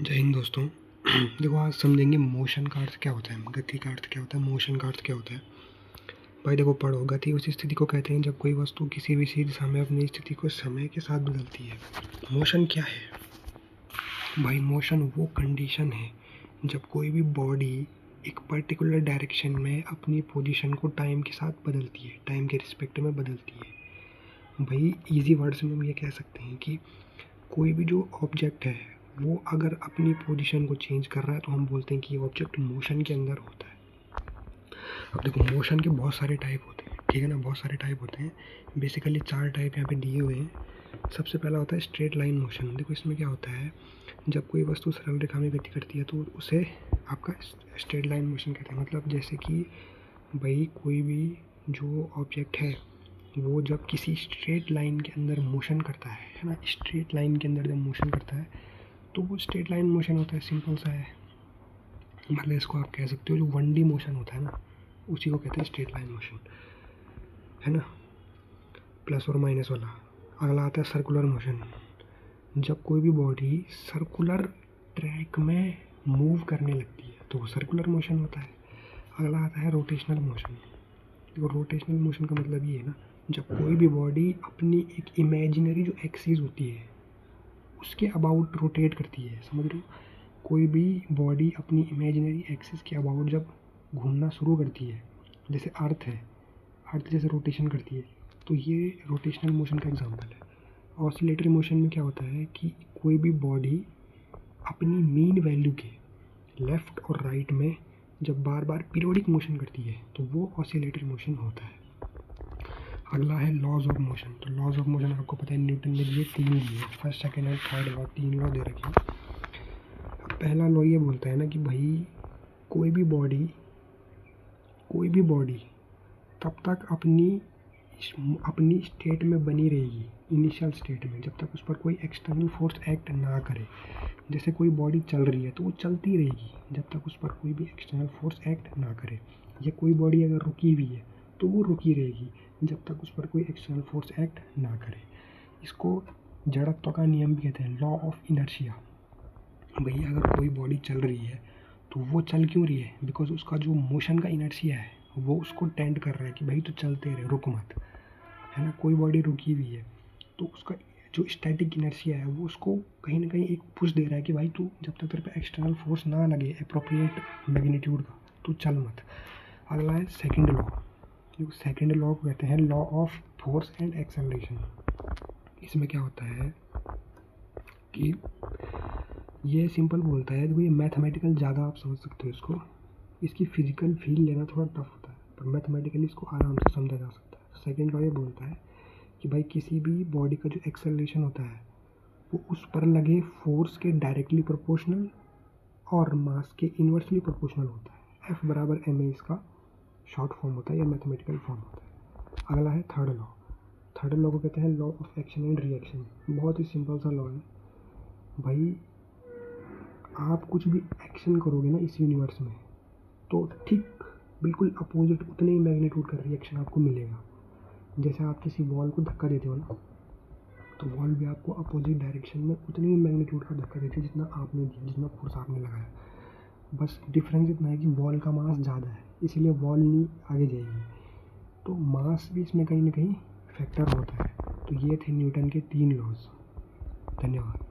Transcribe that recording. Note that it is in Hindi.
जय हिंद दोस्तों। देखो आज समझेंगे मोशन का अर्थ क्या होता है, गति का अर्थ क्या होता है, मोशन का अर्थ क्या होता है। भाई देखो पढ़ो, गति उस स्थिति को कहते हैं जब कोई वस्तु किसी विशेष समय अपनी स्थिति को समय के साथ बदलती है। मोशन क्या है भाई? मोशन वो कंडीशन है जब कोई भी बॉडी एक पर्टिकुलर डायरेक्शन में अपनी पोजीशन को टाइम के साथ बदलती है, टाइम के रिस्पेक्ट में बदलती है। भाई इजी वर्ड्स में हम ये कह सकते हैं कि कोई भी जो ऑब्जेक्ट है वो अगर अपनी पोजीशन को चेंज कर रहा है तो हम बोलते हैं कि ये ऑब्जेक्ट मोशन के अंदर होता है। अब देखो मोशन के बहुत सारे टाइप होते हैं, ठीक है ना, बहुत सारे टाइप होते हैं। बेसिकली 4 टाइप यहाँ पे दिए हुए हैं। सबसे पहला होता है स्ट्रेट लाइन मोशन। देखो इसमें क्या होता है, जब कोई वस्तु सरल रेखा में गति करती है तो उसे आपका स्ट्रेट लाइन मोशन कहते हैं। मतलब जैसे कि भाई कोई भी जो ऑब्जेक्ट है वो जब किसी स्ट्रेट लाइन के अंदर मोशन करता है ना, स्ट्रेट लाइन के अंदर जब मोशन करता है तो वो स्ट्रेट लाइन मोशन होता है। सिंपल सा है, मतलब इसको आप कह सकते हो जो 1D मोशन होता है ना, उसी को कहते हैं स्ट्रेट लाइन मोशन, है ना, प्लस और माइनस वाला। अगला आता है सर्कुलर मोशन। जब कोई भी बॉडी सर्कुलर ट्रैक में मूव करने लगती है तो वो सर्कुलर मोशन होता है। अगला आता है रोटेशनल मोशन। देखो रोटेशनल मोशन का मतलब ये है ना, जब कोई भी बॉडी अपनी एक इमेजिनरी जो एक्सिस होती है उसके अबाउट रोटेट करती है, समझ रहे हो? कोई भी बॉडी अपनी इमेजिनरी एक्सिस के अबाउट जब घूमना शुरू करती है, जैसे अर्थ है, अर्थ जैसे रोटेशन करती है, तो ये रोटेशनल मोशन का एग्जांपल है। ऑसिलेटरी मोशन में क्या होता है कि कोई भी बॉडी अपनी मीन वैल्यू के लेफ़्ट और राइट में जब बार बार पीरियोडिक मोशन करती है तो वो ऑसिलेटरी मोशन होता है। अगला है लॉज ऑफ मोशन। तो लॉज ऑफ मोशन आपको पता है न्यूटन ने दिए 3 दिए, फर्स्ट सेकेंड और थर्ड लॉ, 3 लॉ दे रखे हैं। पहला लॉ ये बोलता है ना कि भाई कोई भी बॉडी तब तक अपनी स्टेट में बनी रहेगी, इनिशियल स्टेट में, जब तक उस पर कोई एक्सटर्नल फोर्स एक्ट ना करे। जैसे कोई बॉडी चल रही है तो वो चलती रहेगी जब तक उस पर कोई भी एक्सटर्नल फोर्स एक्ट ना करे। या कोई बॉडी अगर रुकी हुई है तो वो रुकी रहेगी जब तक उस पर कोई एक्सटर्नल फोर्स एक्ट ना करे। इसको जड़त्व का नियम भी कहते हैं, लॉ ऑफ इनर्शिया। भैया अगर कोई बॉडी चल रही है तो वो चल क्यों रही है? बिकॉज उसका जो मोशन का इनर्शिया है वो उसको टेंड कर रहा है कि भाई तू चलते रहे, रुक मत, है ना। कोई बॉडी रुकी हुई है तो उसका जो स्टैटिक इनर्शिया है वो उसको कहीं ना कहीं एक पुश दे रहा है कि भाई तू जब तक तेरे पे एक्सटर्नल फोर्स ना लगे अप्रोप्रिएट मैग्नीट्यूड का, तू चल मत। अगला है सेकंड लॉ। जो सेकंड लॉ को कहते हैं law of force and acceleration. इसमें क्या होता है कि ये सिंपल बोलता है, देखो ये मैथमेटिकल ज़्यादा आप समझ सकते हो इसको, इसकी फिजिकल फील लेना थोड़ा टफ होता है पर मैथमेटिकली इसको आराम से समझा जा सकता है। सेकंड लॉ ये बोलता है कि भाई किसी भी बॉडी का जो एक्सेलरेशन होता है वो उस पर लगे फोर्स के डायरेक्टली प्रोपोर्शनल और मास के इन्वर्सली प्रोपोर्शनल होता है। F बराबर ma इसका शॉर्ट फॉर्म होता है या मैथमेटिकल फॉर्म होता है। अगला है थर्ड लॉ। थर्ड लॉ को कहते हैं law of action and reaction. बहुत ही सिंपल सा लॉ है भाई, आप कुछ भी एक्शन करोगे ना इस यूनिवर्स में तो ठीक बिल्कुल अपोजिट उतने ही मैग्नीट्यूड का रिएक्शन आपको मिलेगा। जैसे आप किसी वॉल को धक्का देते हो ना, तो वॉल भी आपको अपोजिट डायरेक्शन में उतने ही मैग्नीट्यूड का धक्का देती है जितना आपने दिया, जितना फोर्स आपने लगाया। बस डिफरेंस इतना है कि वॉल का मास ज़्यादा है इसीलिए वॉल नहीं आगे जाएगी, तो मास भी इसमें कहीं ना कहीं फैक्टर होता है। तो ये थे न्यूटन के 3 लॉज। धन्यवाद।